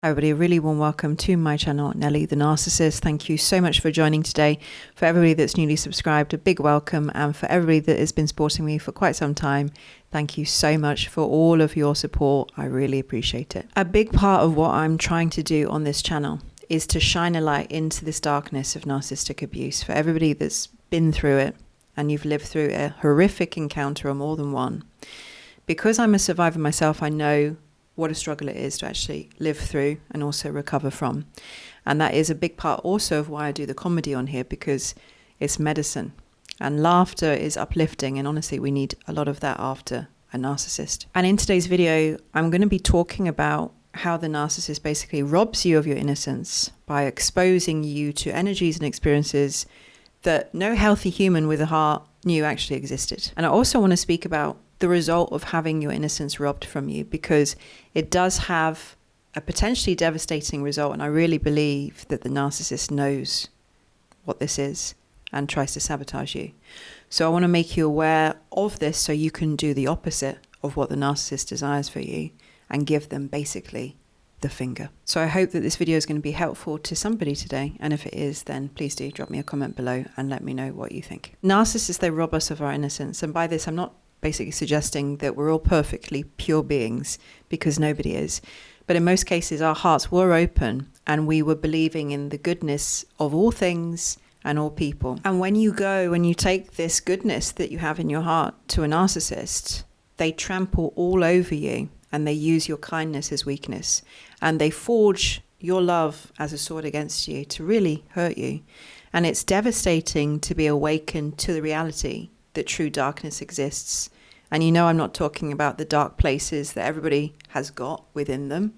Hi everybody, a really warm welcome to my channel, Nelly the Narcissist. Thank you so much for joining today. For everybody that's newly subscribed, a big welcome, and for everybody that has been supporting me for quite some time, thank you so much for all of your support. I really appreciate it. A big part of what I'm trying to do on this channel is to shine a light into this darkness of narcissistic abuse. For everybody that's been through it and you've lived through a horrific encounter or more than one. Because I'm a survivor myself, I know what a struggle it is to actually live through and also recover from. And that is a big part also of why I do the comedy on here, because it's medicine and laughter is uplifting, and honestly we need a lot of that after a narcissist. And in today's video I'm going to be talking about how the narcissist basically robs you of your innocence by exposing you to energies and experiences that no healthy human with a heart knew actually existed. And I also want to speak about the result of having your innocence robbed from you, because it does have a potentially devastating result, and I really believe that the narcissist knows what this is and tries to sabotage you. So I want to make you aware of this so you can do the opposite of what the narcissist desires for you and give them basically the finger. So I hope that this video is going to be helpful to somebody today, and if it is, then please do drop me a comment below and let me know what you think. Narcissists, they rob us of our innocence, and by this I'm not basically suggesting that we're all perfectly pure beings, because nobody is. But in most cases, our hearts were open and we were believing in the goodness of all things and all people. And when you go and you take this goodness that you have in your heart to a narcissist, they trample all over you and they use your kindness as weakness. And they forge your love as a sword against you to really hurt you. And it's devastating to be awakened to the reality that true darkness exists. And you know, I'm not talking about the dark places that everybody has got within them.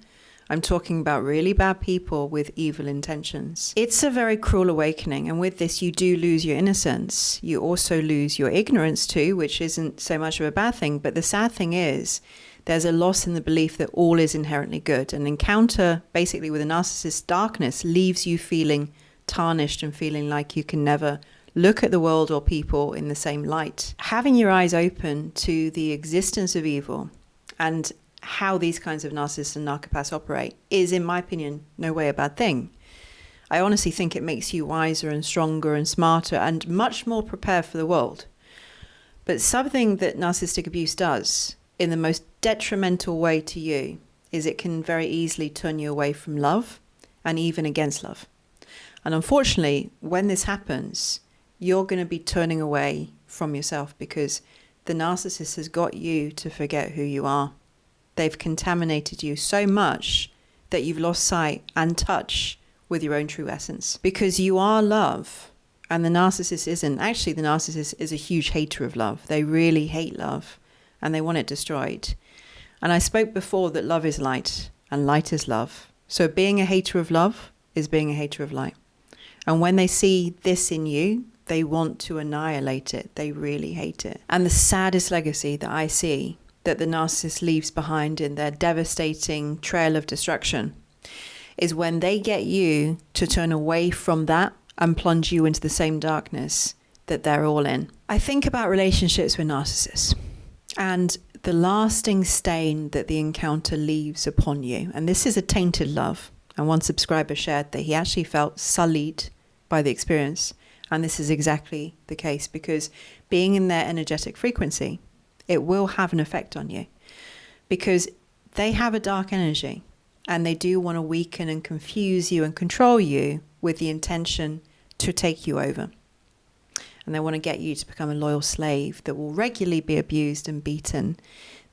I'm talking about really bad people with evil intentions. It's a very cruel awakening, and with this you do lose your innocence. You also lose your ignorance too, which isn't so much of a bad thing, but the sad thing is there's a loss in the belief that all is inherently good. An encounter basically with a narcissist's darkness leaves you feeling tarnished and feeling like you can never look at the world or people in the same light. Having your eyes open to the existence of evil and how these kinds of narcissists and narcopaths operate is, in my opinion, no way a bad thing. I honestly think it makes you wiser and stronger and smarter and much more prepared for the world. But something that narcissistic abuse does in the most detrimental way to you is it can very easily turn you away from love and even against love. And unfortunately, when this happens, you're going to be turning away from yourself, because the narcissist has got you to forget who you are. They've contaminated you so much that you've lost sight and touch with your own true essence, because you are love and the narcissist isn't. Actually, the narcissist is a huge hater of love. They really hate love and they want it destroyed. And I spoke before that love is light and light is love. So being a hater of love is being a hater of light. And when they see this in you, they want to annihilate it. They really hate it. And the saddest legacy that I see that the narcissist leaves behind in their devastating trail of destruction is when they get you to turn away from that and plunge you into the same darkness that they're all in. I think about relationships with narcissists and the lasting stain that the encounter leaves upon you. And this is a tainted love. And one subscriber shared that he actually felt sullied by the experience. And this is exactly the case, because being in their energetic frequency, it will have an effect on you, because they have a dark energy and they do want to weaken and confuse you and control you with the intention to take you over. And they want to get you to become a loyal slave that will regularly be abused and beaten.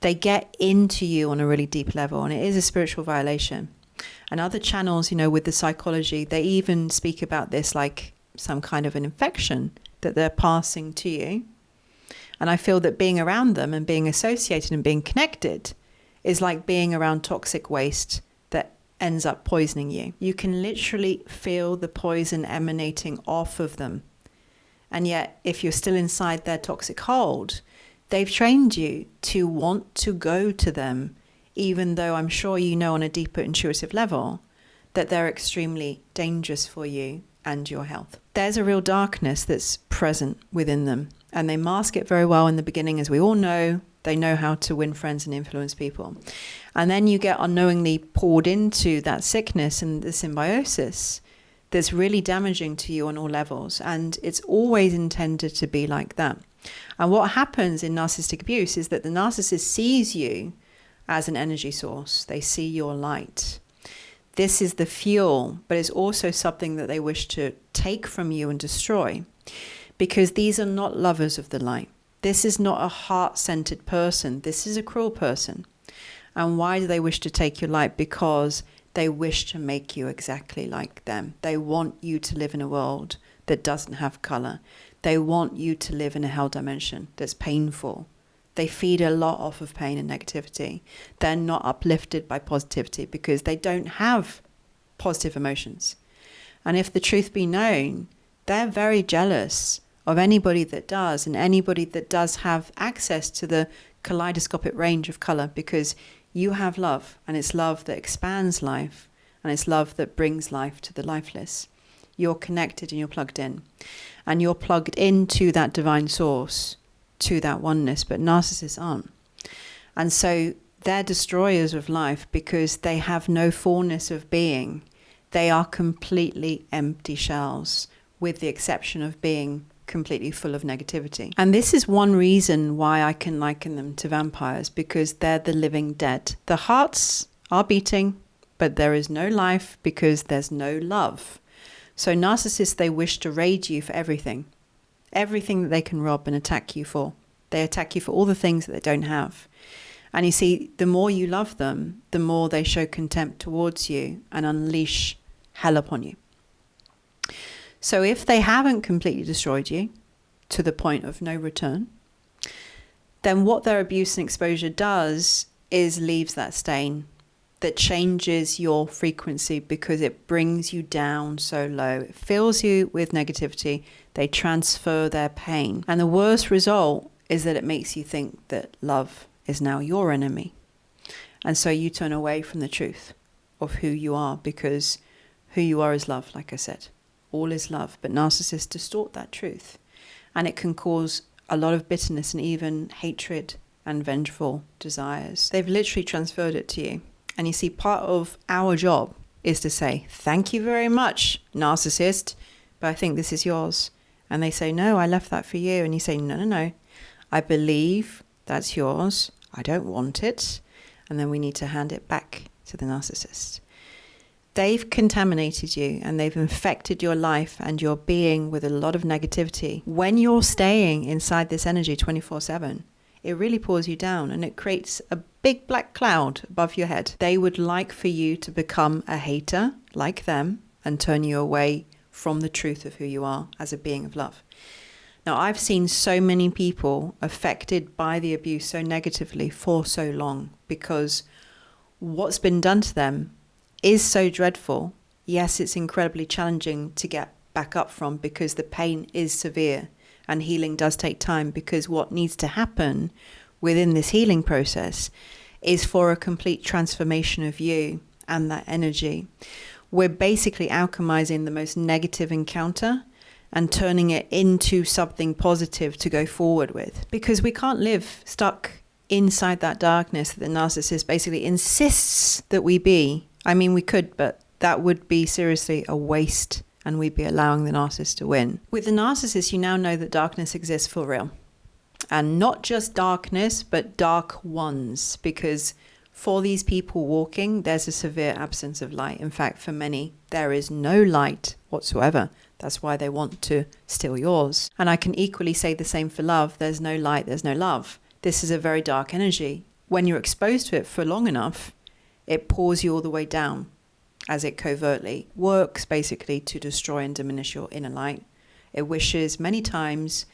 They get into you on a really deep level, and it is a spiritual violation. And other channels, you know, with the psychology, they even speak about this like some kind of an infection that they're passing to you. And I feel that being around them and being associated and being connected is like being around toxic waste that ends up poisoning you. You can literally feel the poison emanating off of them. And yet, if you're still inside their toxic hold, they've trained you to want to go to them, even though I'm sure you know on a deeper intuitive level that they're extremely dangerous for you and your health. There's a real darkness that's present within them, and they mask it very well in the beginning, as we all know, They know how to win friends and influence people. And then you get unknowingly poured into that sickness and the symbiosis that's really damaging to you on all levels. And it's always intended to be like that. And what happens in narcissistic abuse is that the narcissist sees you as an energy source. They see your light. This is the fuel, but it's also something that they wish to take from you and destroy, because these are not lovers of the light. This is not a heart-centered person. This is a cruel person. And why do they wish to take your light? Because they wish to make you exactly like them. They want you to live in a world that doesn't have color. They want you to live in a hell dimension that's painful. They feed a lot off of pain and negativity. They're not uplifted by positivity because they don't have positive emotions. And if the truth be known, they're very jealous of anybody that does, and anybody that does have access to the kaleidoscopic range of color, because you have love, and it's love that expands life, and it's love that brings life to the lifeless. You're connected and you're plugged in, and you're plugged into that divine source, to that oneness, but narcissists aren't. And so they're destroyers of life because they have no fullness of being. They are completely empty shells, with the exception of being completely full of negativity. And this is one reason why I can liken them to vampires, because they're the living dead. The hearts are beating, but there is no life because there's no love. So narcissists, they wish to raid you for everything that they can rob and attack you for. They attack you for all the things that they don't have. And you see, the more you love them, the more they show contempt towards you and unleash hell upon you. So if they haven't completely destroyed you to the point of no return, then what their abuse and exposure does is leaves that stain that changes your frequency, because it brings you down so low. It fills you with negativity. They transfer their pain. And the worst result is that it makes you think that love is now your enemy. And so you turn away from the truth of who you are, because who you are is love, like I said. All is love, but narcissists distort that truth. And it can cause a lot of bitterness and even hatred and vengeful desires. They've literally transferred it to you. And you see, part of our job is to say, thank you very much, narcissist, but I think this is yours. And they say, no, I left that for you. And you say, no, I believe that's yours. I don't want it. And then we need to hand it back to the narcissist. They've contaminated you and they've infected your life and your being with a lot of negativity. When you're staying inside this energy 24/7, it really pulls you down and it creates a big black cloud above your head. They would like for you to become a hater like them and turn you away from the truth of who you are as a being of love. Now, I've seen so many people affected by the abuse so negatively for so long, because what's been done to them is so dreadful. Yes, it's incredibly challenging to get back up from, because the pain is severe and healing does take time, because what needs to happen within this healing process is for a complete transformation of you and that energy. We're basically alchemizing the most negative encounter and turning it into something positive to go forward with, because we can't live stuck inside that darkness that the narcissist basically insists that we be. I mean, we could, but that would be seriously a waste, and we'd be allowing the narcissist to win. With the narcissist, you now know that darkness exists for real. And not just darkness, but dark ones, because for these people walking, there's a severe absence of light. In fact, for many, there is no light whatsoever. That's why they want to steal yours. And I can equally say the same for love. There's no light, there's no love. This is a very dark energy. When you're exposed to it for long enough, it pulls you all the way down, as it covertly works basically to destroy and diminish your inner light. It wishes many times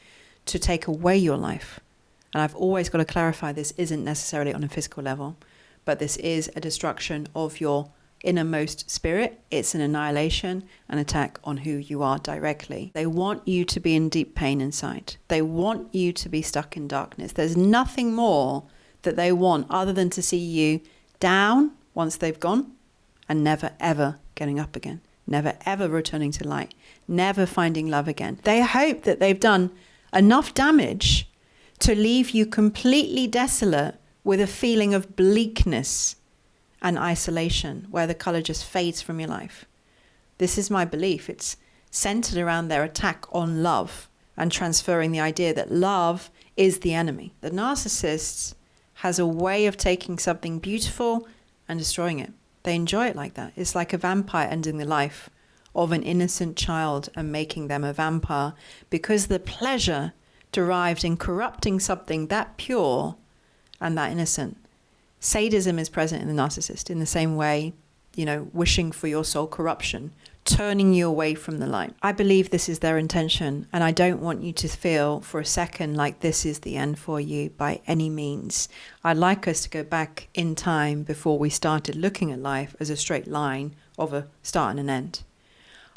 to take away your life. And I've always got to clarify, this isn't necessarily on a physical level, but this is a destruction of your innermost spirit. It's an annihilation, an attack on who you are directly. They want you to be in deep pain inside. They want you to be stuck in darkness. There's nothing more that they want other than to see you down once they've gone, and never ever getting up again, never ever returning to light, never finding love again. They hope that they've done enough damage to leave you completely desolate with a feeling of bleakness and isolation, where the color just fades from your life. This is my belief. It's centered around their attack on love and transferring the idea that love is the enemy. The narcissist has a way of taking something beautiful and destroying it. They enjoy it like that. It's like a vampire ending the life of an innocent child and making them a vampire, because the pleasure derived in corrupting something that pure and that innocent. Sadism is present in the narcissist in the same way, wishing for your soul corruption, turning you away from the light. I believe this is their intention, and I don't want you to feel for a second like this is the end for you by any means. I'd like us to go back in time before we started looking at life as a straight line of a start and an end.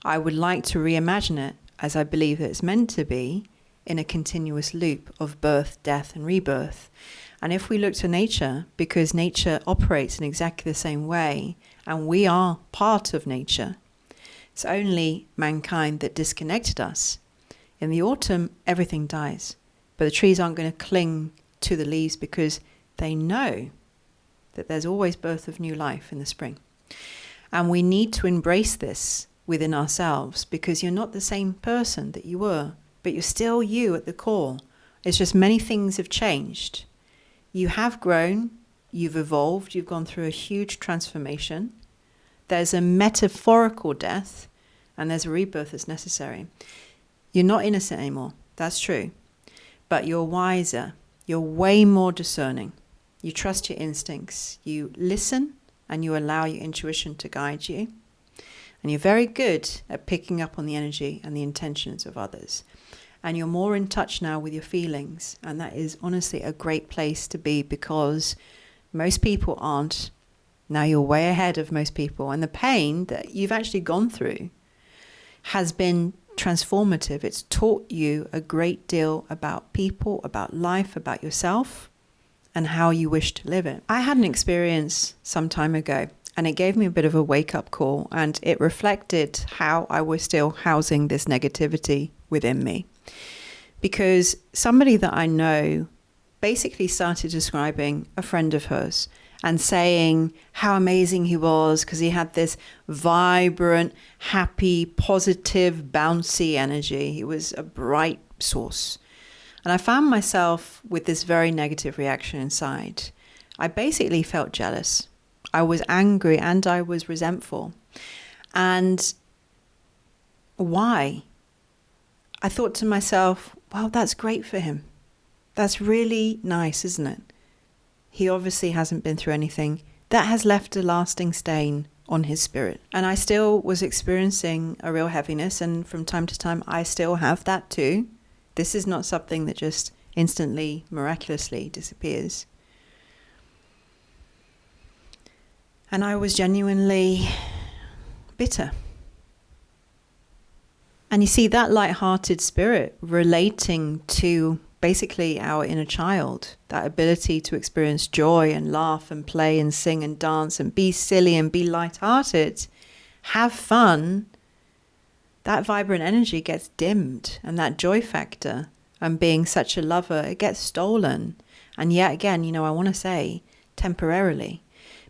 I would like to reimagine it as I believe that it's meant to be, in a continuous loop of birth, death, and rebirth. And if we look to nature, because nature operates in exactly the same way, and we are part of nature, it's only mankind that disconnected us. In the autumn, everything dies, but the trees aren't going to cling to the leaves because they know that there's always birth of new life in the spring. And we need to embrace this within ourselves, because you're not the same person that you were, but you're still you at the core. It's just many things have changed. You have grown, you've evolved, you've gone through a huge transformation. There's a metaphorical death, and there's a rebirth that's necessary. You're not innocent anymore, that's true. But you're wiser, you're way more discerning. You trust your instincts, you listen, and you allow your intuition to guide you. And you're very good at picking up on the energy and the intentions of others. And you're more in touch now with your feelings. And that is honestly a great place to be, because most people aren't. Now you're way ahead of most people. And the pain that you've actually gone through has been transformative. It's taught you a great deal about people, about life, about yourself, and how you wish to live it. I had an experience some time ago, and it gave me a bit of a wake-up call, and it reflected how I was still housing this negativity within me. Because somebody that I know basically started describing a friend of hers and saying how amazing he was because he had this vibrant, happy, positive, bouncy energy. He was a bright source. And I found myself with this very negative reaction inside. I basically felt jealous. I was angry and I was resentful. And why? I thought to myself, well, that's great for him. That's really nice, isn't it? He obviously hasn't been through anything that has left a lasting stain on his spirit. And I still was experiencing a real heaviness, and from time to time I still have that too. This is not something that just instantly, miraculously disappears. And I was genuinely bitter. And you see, that light-hearted spirit relating to basically our inner child, that ability to experience joy and laugh and play and sing and dance and be silly and be light-hearted, have fun, that vibrant energy gets dimmed, and that joy factor and being such a lover, it gets stolen. And yet again, I want to say temporarily,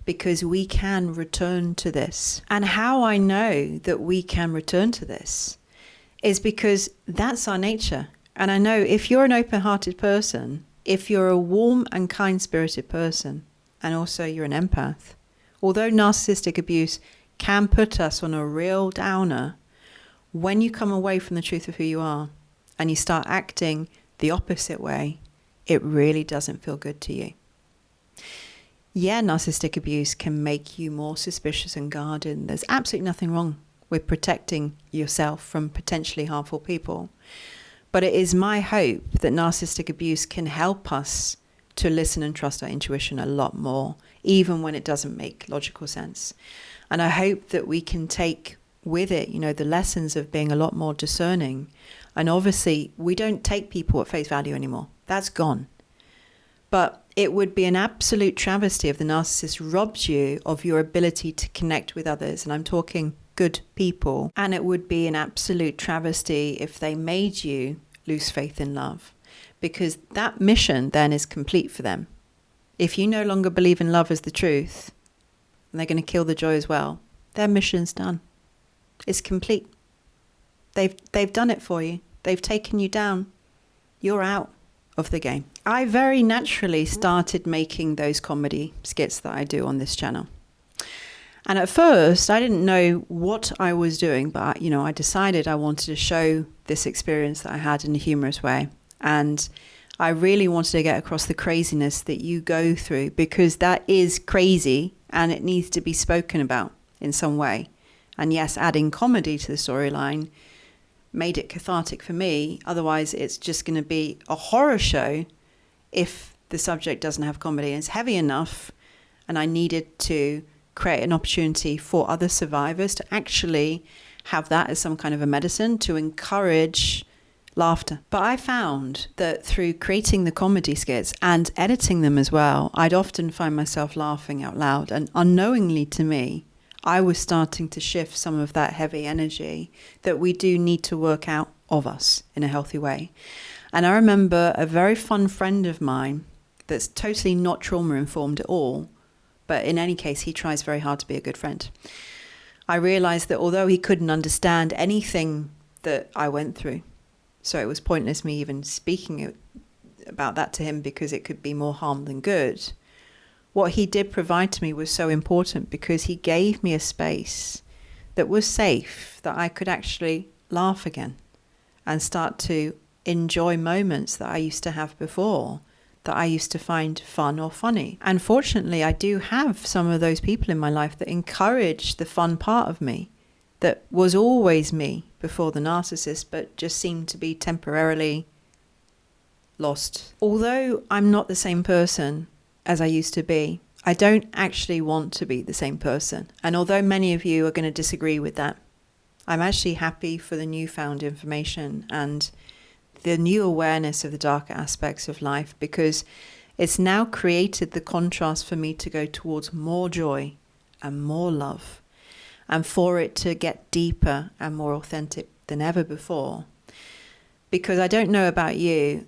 because we can return to this. And how I know that we can return to this is because that's our nature. And I know if you're an open-hearted person, if you're a warm and kind-spirited person, and also you're an empath, although narcissistic abuse can put us on a real downer, when you come away from the truth of who you are and you start acting the opposite way, it really doesn't feel good to you. Yeah, narcissistic abuse can make you more suspicious and guarded. There's absolutely nothing wrong with protecting yourself from potentially harmful people. But it is my hope that narcissistic abuse can help us to listen and trust our intuition a lot more, even when it doesn't make logical sense. And I hope that we can take with it, the lessons of being a lot more discerning. And obviously, we don't take people at face value anymore. That's gone. But it would be an absolute travesty if the narcissist robs you of your ability to connect with others. And I'm talking good people. And it would be an absolute travesty if they made you lose faith in love. because that mission then is complete for them. If you no longer believe in love as the truth, and they're going to kill the joy as well, their mission's done. It's complete. They've done it for you. They've taken you down. You're out of the game. I very naturally started making those comedy skits that I do on this channel. And at first, I didn't know what I was doing, but I decided I wanted to show this experience that I had in a humorous way. And I really wanted to get across the craziness that you go through, because that is crazy and it needs to be spoken about in some way. And yes, adding comedy to the storyline made it cathartic for me. Otherwise, it's just going to be a horror show if the subject doesn't have comedy. And it's heavy enough, and I needed to create an opportunity for other survivors to actually have that as some kind of a medicine to encourage laughter. But I found that through creating the comedy skits and editing them as well, I'd often find myself laughing out loud, and unknowingly to me, I was starting to shift some of that heavy energy that we do need to work out of us in a healthy way. And I remember a very fun friend of mine that's totally not trauma informed at all, but in any case, he tries very hard to be a good friend. I realized that although he couldn't understand anything that I went through, so it was pointless me even speaking about that to him because it could be more harm than good, what he did provide to me was so important, because he gave me a space that was safe, that I could actually laugh again and start to enjoy moments that I used to have before, that I used to find fun or funny. And fortunately, I do have some of those people in my life that encourage the fun part of me that was always me before the narcissist, but just seemed to be temporarily lost. Although I'm not the same person as I used to be, I don't actually want to be the same person. And although many of you are going to disagree with that, I'm actually happy for the newfound information and the new awareness of the darker aspects of life, because it's now created the contrast for me to go towards more joy and more love, and for it to get deeper and more authentic than ever before. Because I don't know about you,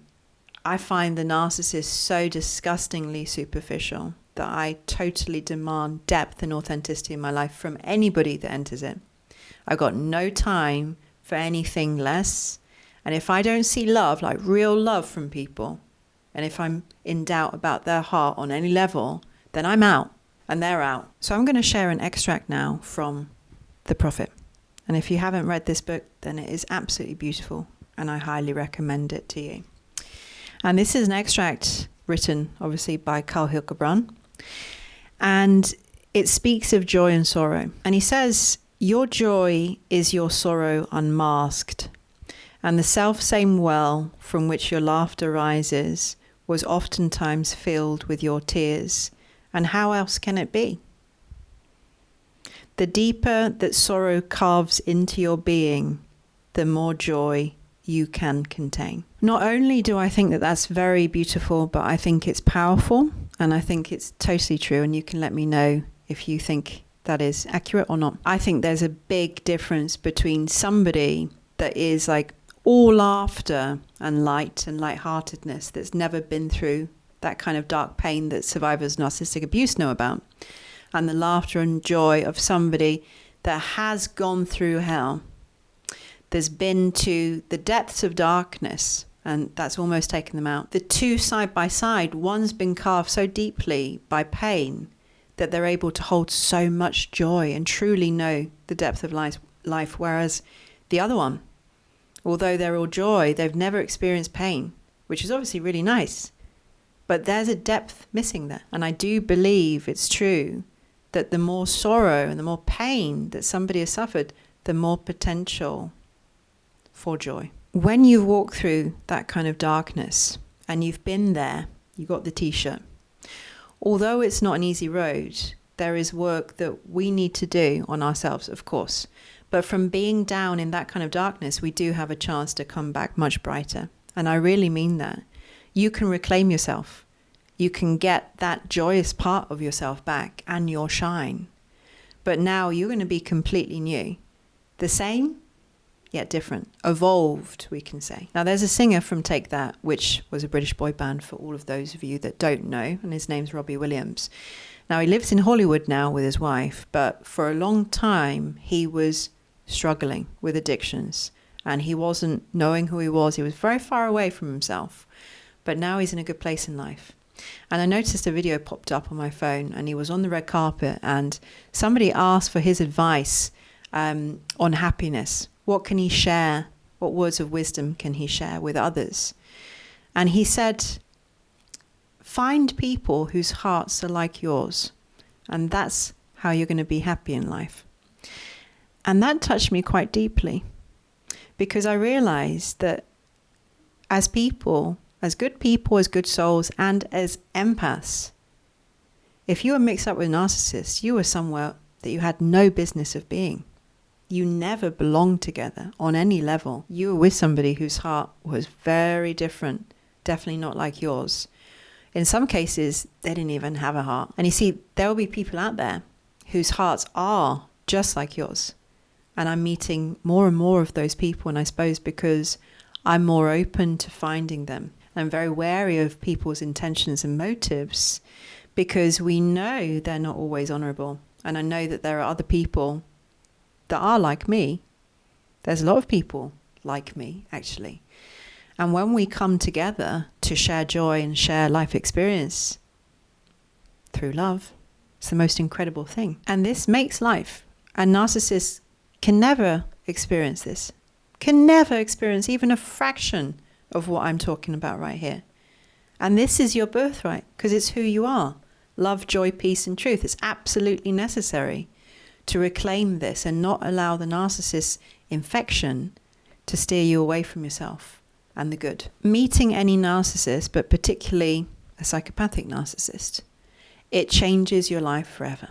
I find the narcissist so disgustingly superficial that I totally demand depth and authenticity in my life from anybody that enters it. I've got no time for anything less. And if I don't see love, like real love from people, and if I'm in doubt about their heart on any level, then I'm out and they're out. So I'm going to share an extract now from The Prophet. And if you haven't read this book, then it is absolutely beautiful, and I highly recommend it to you. And this is an extract written, obviously, by Khalil Gibran. And it speaks of joy and sorrow. And he says, "Your joy is your sorrow unmasked. And the self-same well from which your laughter rises was oftentimes filled with your tears. And how else can it be? The deeper that sorrow carves into your being, the more joy you can contain." Not only do I think that that's very beautiful, but I think it's powerful, and I think it's totally true, and you can let me know if you think that is accurate or not. I think there's a big difference between somebody that is like all laughter and light and lightheartedness, that's never been through that kind of dark pain that survivors of narcissistic abuse know about, and the laughter and joy of somebody that has gone through hell. There's been to the depths of darkness, and that's almost taken them out. The two side by side, one's been carved so deeply by pain that they're able to hold so much joy and truly know the depth of life, whereas the other one, although they're all joy, they've never experienced pain, which is obviously really nice, but there's a depth missing there. And I do believe it's true that the more sorrow and the more pain that somebody has suffered, the more potential for joy. When you walk through that kind of darkness and you've been there, you got the t-shirt. Although it's not an easy road, there is work that we need to do on ourselves, of course. But from being down in that kind of darkness, we do have a chance to come back much brighter. And I really mean that. You can reclaim yourself. You can get that joyous part of yourself back and your shine. But now you're going to be completely new. The same yet different. Evolved, we can say. Now, there's a singer from Take That, which was a British boy band for all of those of you that don't know, and his name's Robbie Williams. Now, he lives in Hollywood now with his wife, but for a long time, he was struggling with addictions, and he wasn't knowing who he was. He was very far away from himself, but now he's in a good place in life. And I noticed a video popped up on my phone, and he was on the red carpet, and somebody asked for his advice on happiness. What can he share? What words of wisdom can he share with others? And he said, find people whose hearts are like yours, and that's how you're going to be happy in life. And that touched me quite deeply, because I realized that as people, as good souls, and as empaths, if you were mixed up with narcissists, you were somewhere that you had no business of being. You never belonged together on any level. You were with somebody whose heart was very different, definitely not like yours. In some cases, they didn't even have a heart. And you see, there will be people out there whose hearts are just like yours. And I'm meeting more and more of those people, and I suppose because I'm more open to finding them. I'm very wary of people's intentions and motives, because we know they're not always honorable. And I know that there are other people that are like me. There's a lot of people like me, actually. And when we come together to share joy and share life experience through love, it's the most incredible thing. And this makes life. And narcissists can never experience this, can never experience even a fraction of what I'm talking about right here. And this is your birthright, because it's who you are. Love, joy, peace, and truth. It's absolutely necessary to reclaim this and not allow the narcissist's infection to steer you away from yourself and the good. Meeting any narcissist, but particularly a psychopathic narcissist, it changes your life forever.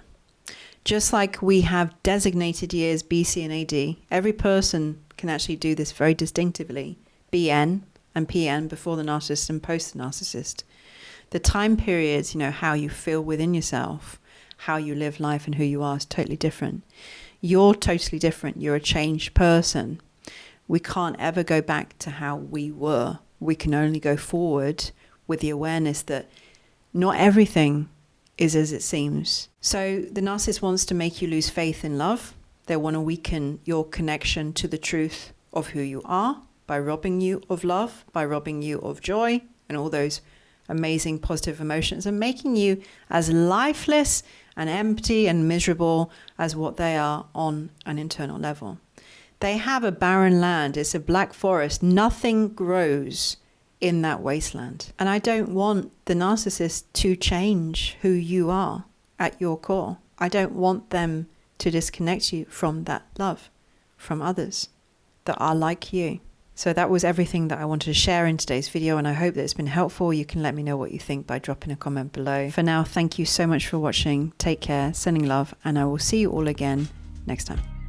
Just like we have designated years B, C, and AD, every person can actually do this very distinctively. BN and PN, before the narcissist and post the narcissist. The time periods, how you feel within yourself, how you live life and who you are is totally different. You're totally different. You're a changed person. We can't ever go back to how we were. We can only go forward with the awareness that not everything is as it seems. So the narcissist wants to make you lose faith in love. They want to weaken your connection to the truth of who you are by robbing you of love, by robbing you of joy and all those amazing positive emotions, and making you as lifeless and empty and miserable as what they are on an internal level. They have a barren land. It's a black forest. Nothing grows in that wasteland. And I don't want the narcissist to change who you are at your core. I don't want them to disconnect you from that love, from others that are like you. So that was everything that I wanted to share in today's video, and I hope that it's been helpful. You can let me know what you think by dropping a comment below. For now, thank you so much for watching. Take care, sending love, and I will see you all again next time.